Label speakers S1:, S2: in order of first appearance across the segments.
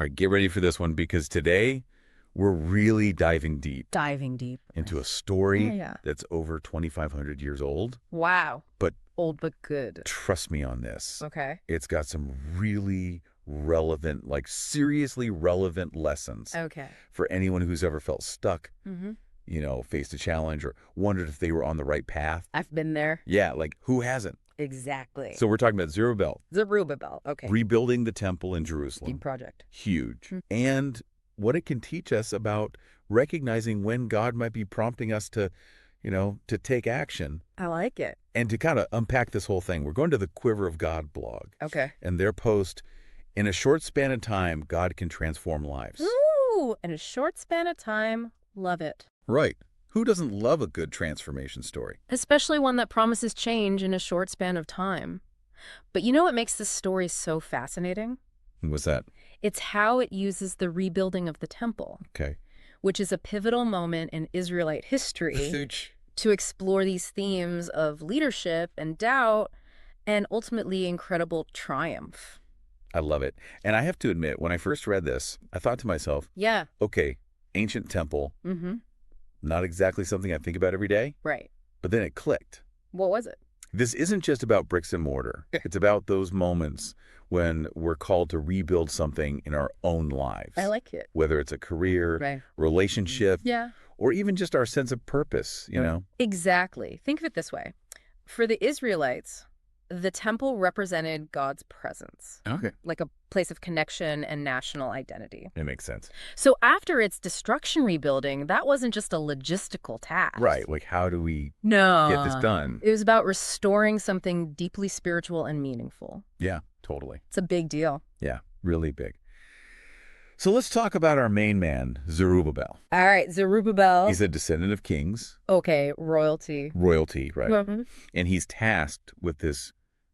S1: All right, get ready for this one because today we're really diving deep.
S2: Diving deep.
S1: Into a story
S2: Yeah.
S1: that's over 2,500 years old.
S2: Wow.
S1: But
S2: old but good.
S1: trust me on this.
S2: Okay.
S1: It's got some really relevant, like seriously relevant lessons
S2: Okay.
S1: for anyone who's ever felt stuck,
S2: Mm-hmm.
S1: faced a challenge or wondered if they were on the right path.
S2: I've been there.
S1: Yeah, like who hasn't?
S2: Exactly.
S1: So we're talking about Zerubbabel.
S2: Zerubbabel. Okay.
S1: Rebuilding the temple in Jerusalem.
S2: Big project.
S1: Huge. And what it can teach us about recognizing when God might be prompting us to take action.
S2: I like it.
S1: And to kind of unpack this whole thing, we're going to the Quiver of God blog.
S2: Okay.
S1: And their post, in a short span of time, God can transform lives.
S2: Ooh, in a short span of time, love it.
S1: Right. Who doesn't love a good transformation story?
S2: Especially one that promises change in a short span of time. But you know what makes this story so fascinating?
S1: What's that?
S2: It's how it uses the rebuilding of the temple,
S1: Okay.
S2: which is a pivotal moment in Israelite history to explore these themes of leadership and doubt and ultimately incredible triumph.
S1: I love it. And I have to admit, when I first read this, I thought to myself,
S2: Yeah.
S1: okay, ancient temple,
S2: Mm-hmm.
S1: not exactly something I think about every day,
S2: Right.
S1: but then it clicked.
S2: What was it?
S1: This isn't just about bricks and mortar. It's about those moments when we're called to rebuild something in our own lives.
S2: I like it.
S1: Whether it's a career,
S2: Right.
S1: relationship,
S2: Yeah.
S1: or even just our sense of purpose,
S2: Exactly. Think of it this way. For the Israelites, the temple represented God's presence,
S1: Okay.
S2: like a place of connection and national identity.
S1: It makes sense.
S2: So after its destruction rebuilding, that wasn't just a logistical task.
S1: Right. Like, how do we
S2: No.
S1: get this done?
S2: It was about restoring something deeply spiritual and meaningful.
S1: Yeah, totally.
S2: It's a big deal.
S1: Yeah, really big. So let's talk about our main man, Zerubbabel.
S2: All right, Zerubbabel.
S1: He's a descendant of kings,
S2: Okay, royalty.
S1: royalty, right?
S2: Mhm.
S1: And he's tasked with this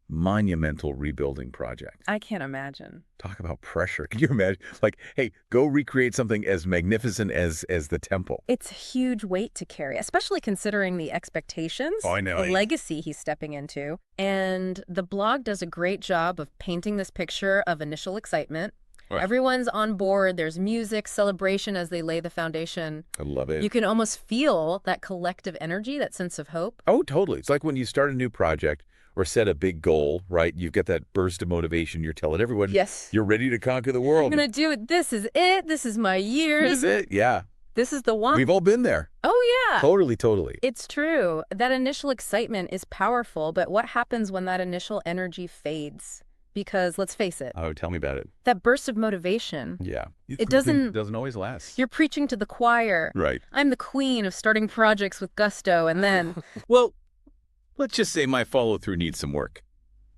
S1: monumental rebuilding project.
S2: I can't imagine.
S1: Talk about pressure. Can you imagine? Like, hey, go recreate something as magnificent as the temple.
S2: It's a huge weight to carry, especially considering the expectations,
S1: Oh, I know.
S2: the legacy he's stepping into. And the blog does a great job of painting this picture of initial excitement.
S1: Right.
S2: Everyone's on board. There's music, celebration as they lay the foundation.
S1: I love it.
S2: You can almost feel that collective energy, that sense of hope.
S1: Oh, totally. It's like when you start a new project or set a big goal, right? You've got that burst of motivation. You're telling everyone,
S2: Yes.
S1: you're ready to conquer the world.
S2: I'm going to do it. This is it. This is my year.
S1: This is it. Yeah.
S2: This is the one.
S1: We've all been there.
S2: Oh, yeah.
S1: Totally, totally.
S2: It's true. That initial excitement is powerful, but what happens when that initial energy fades? Because let's face it,
S1: Oh, tell me about it.
S2: that burst of motivation,
S1: Yeah.
S2: It doesn't-
S1: doesn't always last.
S2: you're preaching to the choir.
S1: Right.
S2: I'm the queen of starting projects with gusto, and then
S1: Well, let's just say my follow-through needs some work.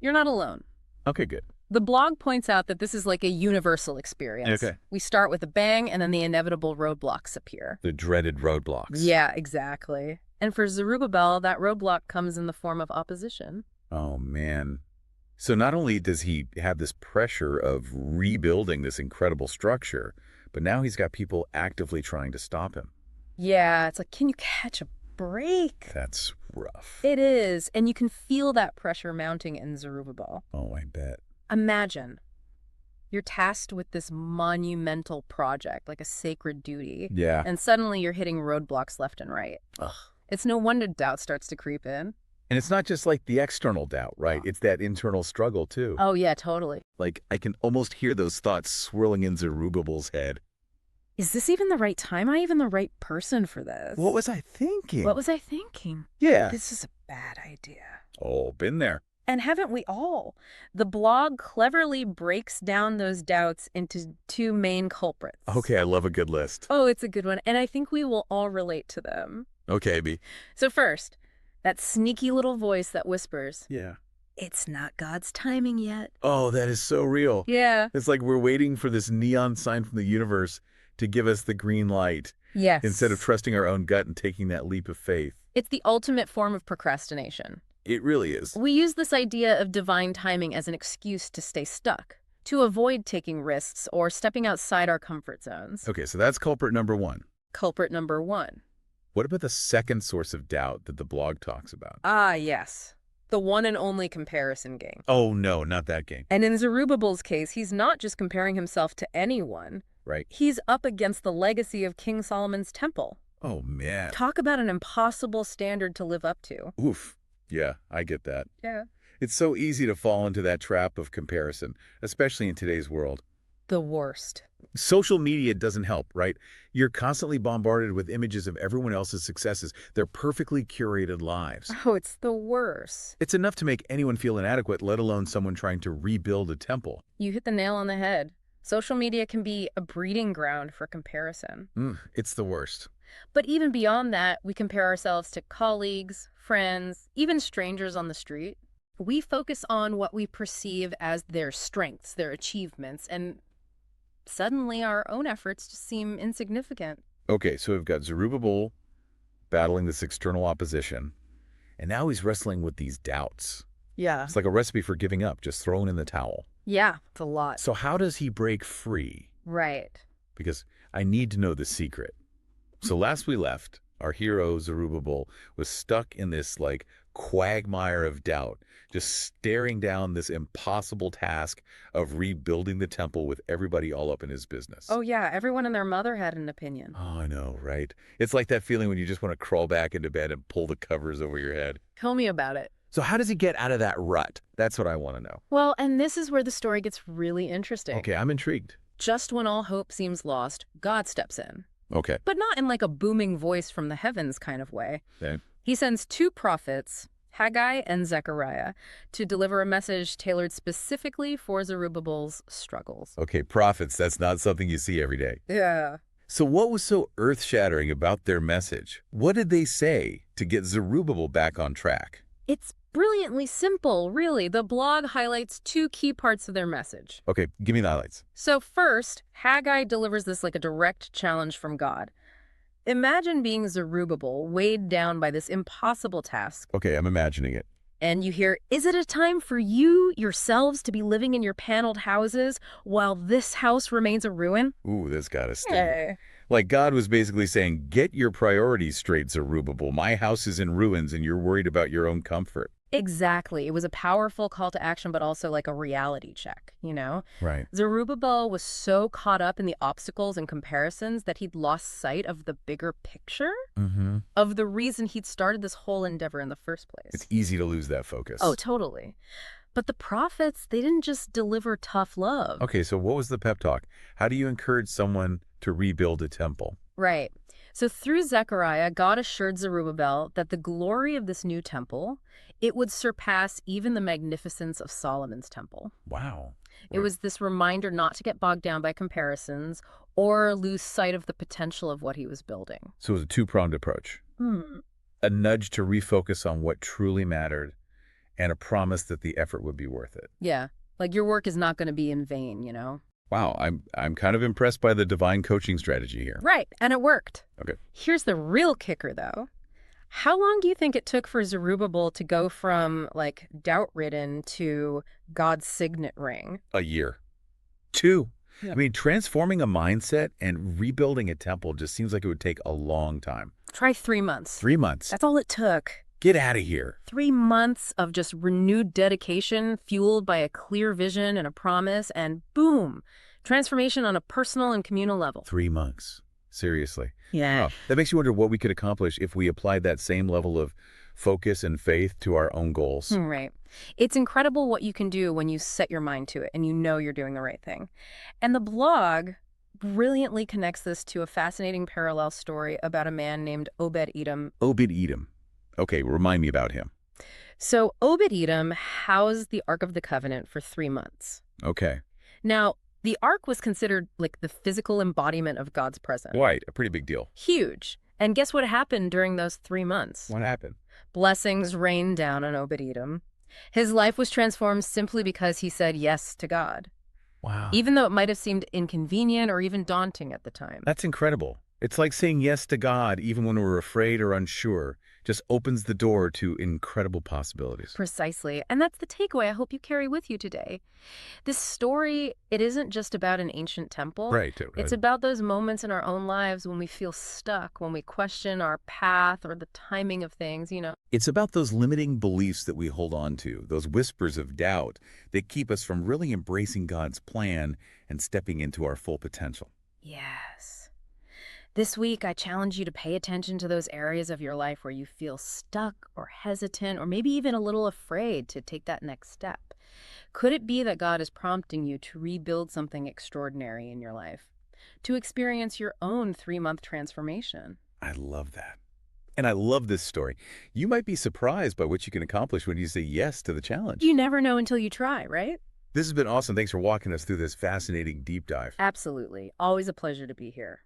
S2: you're not alone.
S1: Okay, good.
S2: The blog points out that this is like a universal experience.
S1: Okay.
S2: We start with a bang, and then the inevitable roadblocks appear.
S1: The dreaded roadblocks.
S2: Yeah, exactly. And for Zerubbabel, that roadblock comes in the form of opposition.
S1: Oh, man. So not only does he have this pressure of rebuilding this incredible structure, but now he's got people actively trying to stop him.
S2: Yeah, it's like, can you catch a break?
S1: That's rough.
S2: It is, and you can feel that pressure mounting in Zerubbabel.
S1: Oh, I bet.
S2: Imagine you're tasked with this monumental project, like a sacred duty,
S1: Yeah.
S2: and suddenly you're hitting roadblocks left and right.
S1: Ugh.
S2: It's no wonder doubt starts to creep in.
S1: And it's not just like the external doubt, right? It's that internal struggle, too.
S2: Oh, yeah, totally.
S1: Like, I can almost hear those thoughts swirling in Zerubbabel's head.
S2: Is this even the right time? Am I even the right person for this?
S1: What was I thinking?
S2: What was I thinking?
S1: Yeah.
S2: This is a bad idea.
S1: Oh, been there.
S2: And haven't we all? The blog cleverly breaks down those doubts into two main culprits.
S1: Okay, I love a good list.
S2: Oh, it's a good one. And I think we will all relate to them.
S1: Okay, B.
S2: So first, that sneaky little voice that whispers,
S1: Yeah.
S2: it's not God's timing yet.
S1: Oh, that is so real.
S2: Yeah.
S1: It's like we're waiting for this neon sign from the universe to give us the green light
S2: Yes.
S1: instead of trusting our own gut and taking that leap of faith.
S2: It's the ultimate form of procrastination.
S1: It really is.
S2: We use this idea of divine timing as an excuse to stay stuck, to avoid taking risks or stepping outside our comfort zones.
S1: Okay, so that's culprit number one.
S2: Culprit number one.
S1: What about the second source of doubt that the blog talks about?
S2: Ah, yes. The one and only comparison game.
S1: Oh, no, not that game.
S2: And in Zerubbabel's case, he's not just comparing himself to anyone.
S1: Right.
S2: He's up against the legacy of King Solomon's temple.
S1: Oh, man.
S2: Talk about an impossible standard to live up to.
S1: Oof. Yeah, I get that.
S2: Yeah.
S1: It's so easy to fall into that trap of comparison, especially in today's world.
S2: The worst.
S1: Social media doesn't help, right? You're constantly bombarded with images of everyone else's successes, their perfectly curated lives.
S2: Oh, it's the worst.
S1: It's enough to make anyone feel inadequate, let alone someone trying to rebuild a temple.
S2: You hit the nail on the head. Social media can be a breeding ground for comparison.
S1: It's the worst.
S2: But even beyond that, we compare ourselves to colleagues, friends, even strangers on the street. We focus on what we perceive as their strengths, their achievements, and suddenly our own efforts just seem insignificant.
S1: Okay, so we've got Zerubbabel battling this external opposition, and now he's wrestling with these doubts.
S2: Yeah.
S1: It's like a recipe for giving up, just throwing in the towel.
S2: Yeah, it's a lot.
S1: So how does he break free?
S2: Right.
S1: Because I need to know the secret. So last we left, our hero, Zerubbabel, was stuck in this, quagmire of doubt, just staring down this impossible task of rebuilding the temple with everybody all up in his business.
S2: Oh, yeah, everyone and their mother had an opinion.
S1: Oh, I know, right? It's like that feeling when you just want to crawl back into bed and pull the covers over your head.
S2: Tell me about it.
S1: So how does he get out of that rut? That's what I want to know.
S2: Well, and this is where the story gets really interesting.
S1: Okay, I'm intrigued.
S2: Just when all hope seems lost, God steps in.
S1: Okay.
S2: But not in like a booming voice from the heavens kind of way.
S1: Okay.
S2: He sends two prophets, Haggai and Zechariah, to deliver a message tailored specifically for Zerubbabel's struggles.
S1: Okay, prophets, that's not something you see every day.
S2: Yeah.
S1: So what was so earth-shattering about their message? What did they say to get Zerubbabel back on track?
S2: It's brilliantly simple, really. The blog highlights two key parts of their message.
S1: Okay, give me the highlights.
S2: So first, Haggai delivers this like a direct challenge from God. Imagine being Zerubbabel, weighed down by this impossible task.
S1: Okay, I'm imagining it.
S2: And you hear, is it a time for you, yourselves, to be living in your paneled houses while this house remains a ruin?
S1: Ooh, this got to sting.
S2: Hey.
S1: Like God was basically saying, get your priorities straight, Zerubbabel. My house is in ruins and you're worried about your own comfort.
S2: Exactly. It was a powerful call to action, but also like a reality check, you know?
S1: Right.
S2: Zerubbabel was so caught up in the obstacles and comparisons that he'd lost sight of the bigger picture of the reason he'd started this whole endeavor in the first place.
S1: It's easy to lose that focus.
S2: Oh, totally. But the prophets, they didn't just deliver tough love.
S1: Okay, so what was the pep talk? How do you encourage someone to rebuild a temple?
S2: Right. So through Zechariah, God assured Zerubbabel that the glory of this new temple, it would surpass even the magnificence of Solomon's temple.
S1: Wow.
S2: It was this reminder not to get bogged down by comparisons or lose sight of the potential of what he was building.
S1: So it was a two-pronged approach. A nudge to refocus on what truly mattered and a promise that the effort would be worth it.
S2: Yeah, like your work is not going to be in vain, you know?
S1: Wow, I'm kind of impressed by the divine coaching strategy here.
S2: Right, and it worked.
S1: Okay.
S2: Here's the real kicker, though. How long do you think it took for Zerubbabel to go from, like, doubt-ridden to God's signet ring?
S1: A year. 2.
S2: Yeah.
S1: I mean, transforming a mindset and rebuilding a temple just seems like it would take a long time.
S2: Try 3 months.
S1: 3 months.
S2: That's all it took.
S1: Get out of here.
S2: 3 months of just renewed dedication, fueled by a clear vision and a promise, and boom, transformation on a personal and communal level.
S1: 3 months. Seriously.
S2: Yeah.
S1: Oh, that makes you wonder what we could accomplish if we applied that same level of focus and faith to our own goals.
S2: Right. It's incredible what you can do when you set your mind to it and you know you're doing the right thing. And the blog brilliantly connects this to a fascinating parallel story about a man named Obed-Edom.
S1: Obed-Edom. Okay, remind me about him.
S2: So Obed-Edom housed the Ark of the Covenant for 3 months.
S1: Okay.
S2: Now, the Ark was considered like the physical embodiment of God's presence.
S1: Right, a pretty big deal.
S2: Huge. And guess what happened during those 3 months?
S1: What happened?
S2: Blessings rained down on Obed-Edom. His life was transformed simply because he said yes to God.
S1: Wow.
S2: Even though it might have seemed inconvenient or even daunting at the time.
S1: That's incredible. It's like saying yes to God even when we're afraid or unsure, just opens the door to incredible possibilities.
S2: Precisely. And that's the takeaway I hope you carry with you today. This story, it isn't just about an ancient temple.
S1: Right,
S2: It's
S1: right.
S2: about those moments in our own lives when we feel stuck, when we question our path or the timing of things.
S1: It's about those limiting beliefs that we hold on to, those whispers of doubt that keep us from really embracing God's plan and stepping into our full potential.
S2: Yes. This week, I challenge you to pay attention to those areas of your life where you feel stuck or hesitant or maybe even a little afraid to take that next step. Could it be that God is prompting you to rebuild something extraordinary in your life, to experience your own 3-month transformation?
S1: I love that. And I love this story. You might be surprised by what you can accomplish when you say yes to the challenge.
S2: You never know until you try, right?
S1: This has been awesome. Thanks for walking us through this fascinating deep dive.
S2: Absolutely. Always a pleasure to be here.